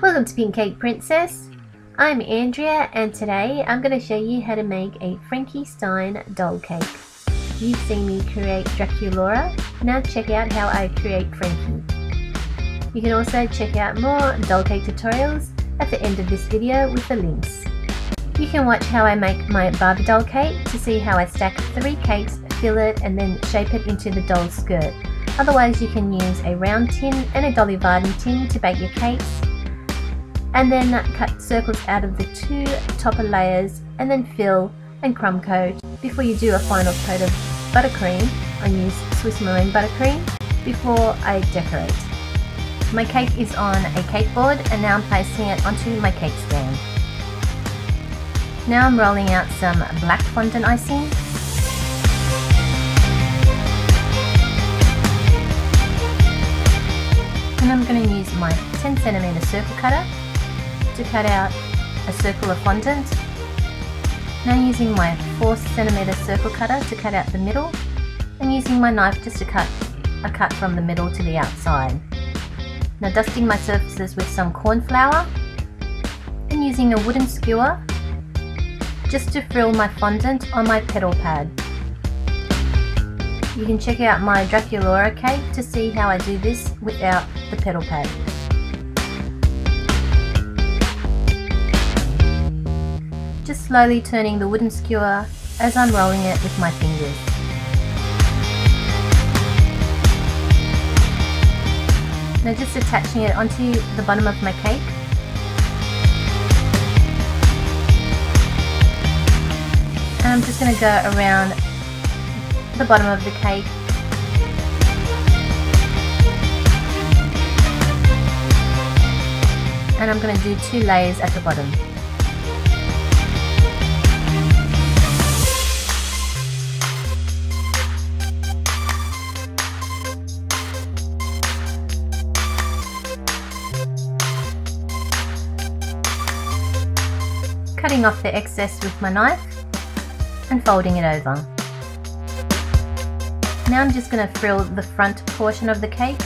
Welcome to Pink Cake Princess. I'm Andrea and today I'm going to show you how to make a Frankie Stein doll cake. You've seen me create Draculaura, now check out how I create Frankie. You can also check out more doll cake tutorials at the end of this video with the links. You can watch how I make my Barbie doll cake to see how I stack 3 cakes, fill it and then shape it into the doll's skirt. Otherwise you can use a round tin and a dolly varden tin to bake your cakes. And then cut circles out of the 2 topper layers and then fill and crumb coat. Before you do a final coat of buttercream, I use Swiss meringue buttercream before I decorate. My cake is on a cake board and now I'm placing it onto my cake stand. Now I'm rolling out some black fondant icing. And I'm going to use my 10cm circle cutter to cut out a circle of fondant. Now using my 4cm circle cutter to cut out the middle, and using my knife just to cut a cut from the middle to the outside. Now dusting my surfaces with some corn flour and using a wooden skewer just to frill my fondant on my petal pad. You can check out my Draculaura cake to see how I do this without the petal pad. Just slowly turning the wooden skewer as I'm rolling it with my fingers. Now just attaching it onto the bottom of my cake. And I'm just going to go around the bottom of the cake. And I'm going to do 2 layers at the bottom. Cutting off the excess with my knife and folding it over. Now I'm just going to frill the front portion of the cake.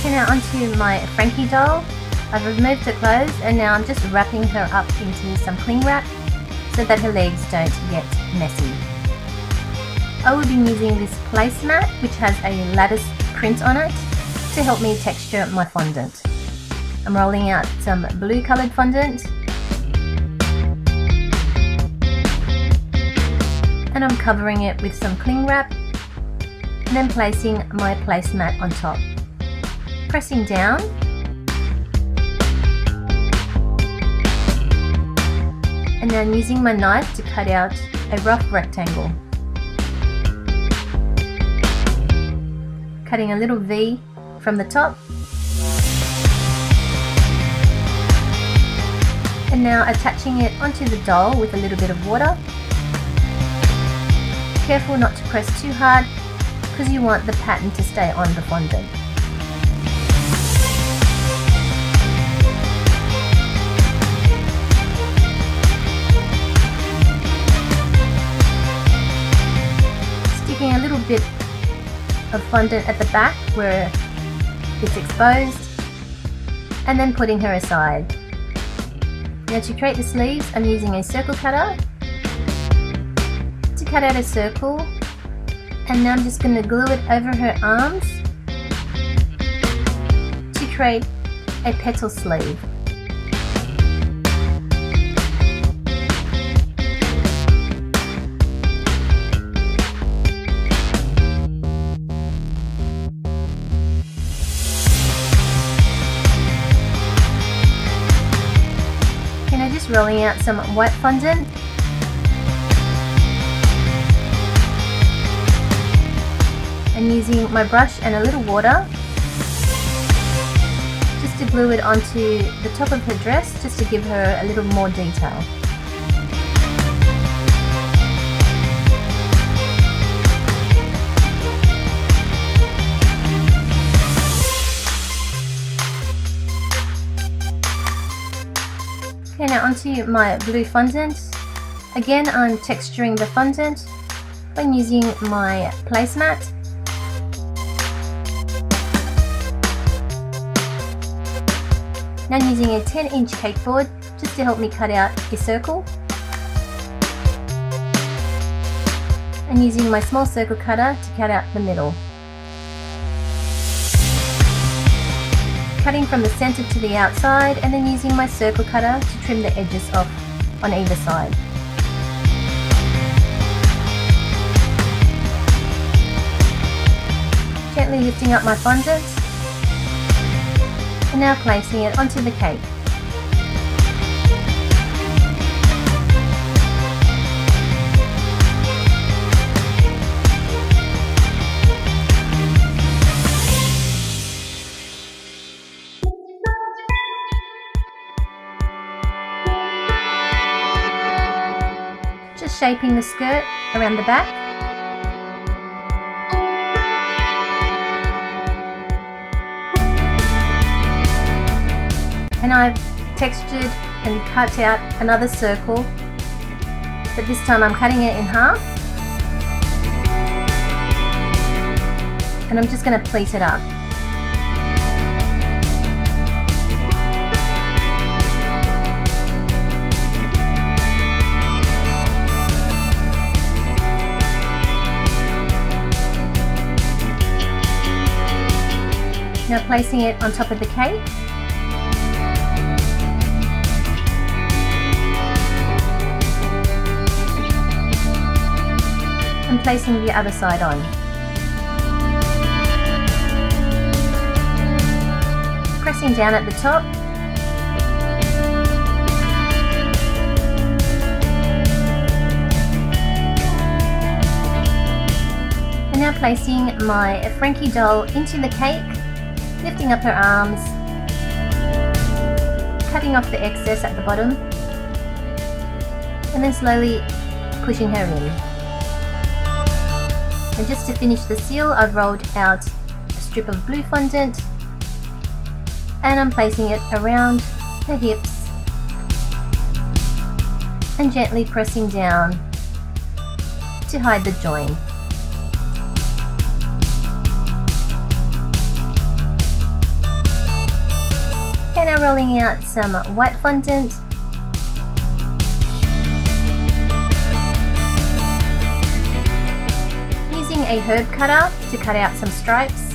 Now onto my Frankie doll. I've removed her clothes and now I'm just wrapping her up into some cling wrap so that her legs don't get messy. I will be using this placemat which has a lattice print on it to help me texture my fondant. I'm rolling out some blue coloured fondant and I'm covering it with some cling wrap and then placing my placemat on top. Pressing down and then using my knife to cut out a rough rectangle. Cutting a little V from the top and now attaching it onto the doll with a little bit of water. Careful not to press too hard because you want the pattern to stay on the fondant. A little bit of fondant at the back where it's exposed and then putting her aside. Now to create the sleeves I'm using a circle cutter to cut out a circle and now I'm just going to glue it over her arms to create a petal sleeve. Rolling out some white fondant and using my brush and a little water just to glue it onto the top of her dress just to give her a little more detail. onto my blue fondant. Again, I'm texturing the fondant when using my placemat. Now I'm using a 10-inch cake board just to help me cut out a circle. And using my small circle cutter to cut out the middle. Cutting from the center to the outside, and then using my circle cutter to trim the edges off on either side. Gently lifting up my fondant and now placing it onto the cake. Just shaping the skirt around the back. And I've textured and cut out another circle, but this time I'm cutting it in half. And I'm just going to pleat it up. Now placing it on top of the cake. And placing the other side on. Pressing down at the top. And now placing my Frankie doll into the cake, lifting up her arms, cutting off the excess at the bottom, and then slowly pushing her in. And just to finish the seal, I've rolled out a strip of blue fondant and I'm placing it around her hips and gently pressing down to hide the join. Okay, now rolling out some white fondant. Using a herb cutter to cut out some stripes.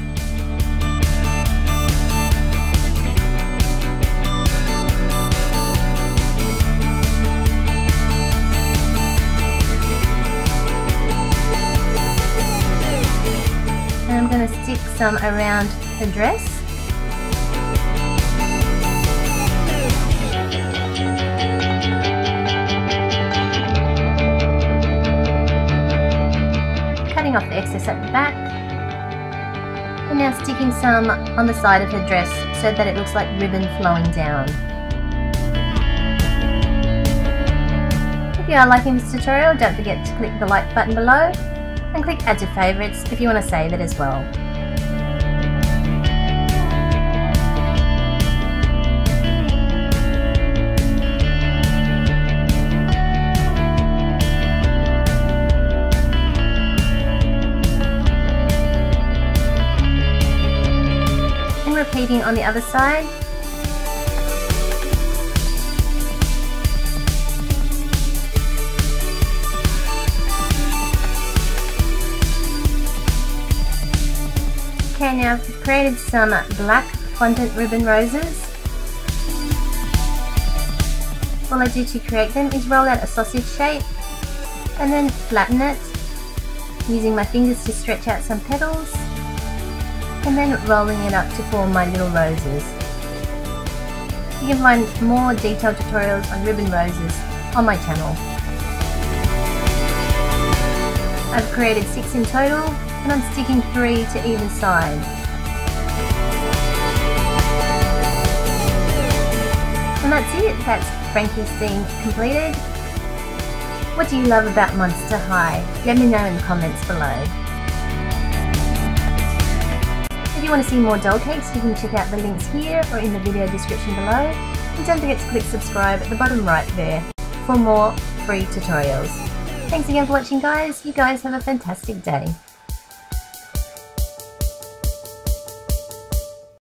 And I'm going to stick some around the dress. Off the excess at the back, and now sticking some on the side of her dress so that it looks like ribbon flowing down. If you are liking this tutorial, don't forget to click the like button below and click add to favourites if you want to save it as well. Repeating on the other side. Okay, now I've created some black fondant ribbon roses. All I do to create them is roll out a sausage shape and then flatten it, using my fingers to stretch out some petals, and then rolling it up to form my little roses. You can find more detailed tutorials on ribbon roses on my channel. I've created 6 in total, and I'm sticking 3 to either side. And that's it, that's Frankie Stein completed. What do you love about Monster High? Let me know in the comments below. If you want to see more doll cakes, you can check out the links here or in the video description below. And don't forget to click subscribe at the bottom right there for more free tutorials. Thanks again for watching, guys. You guys have a fantastic day.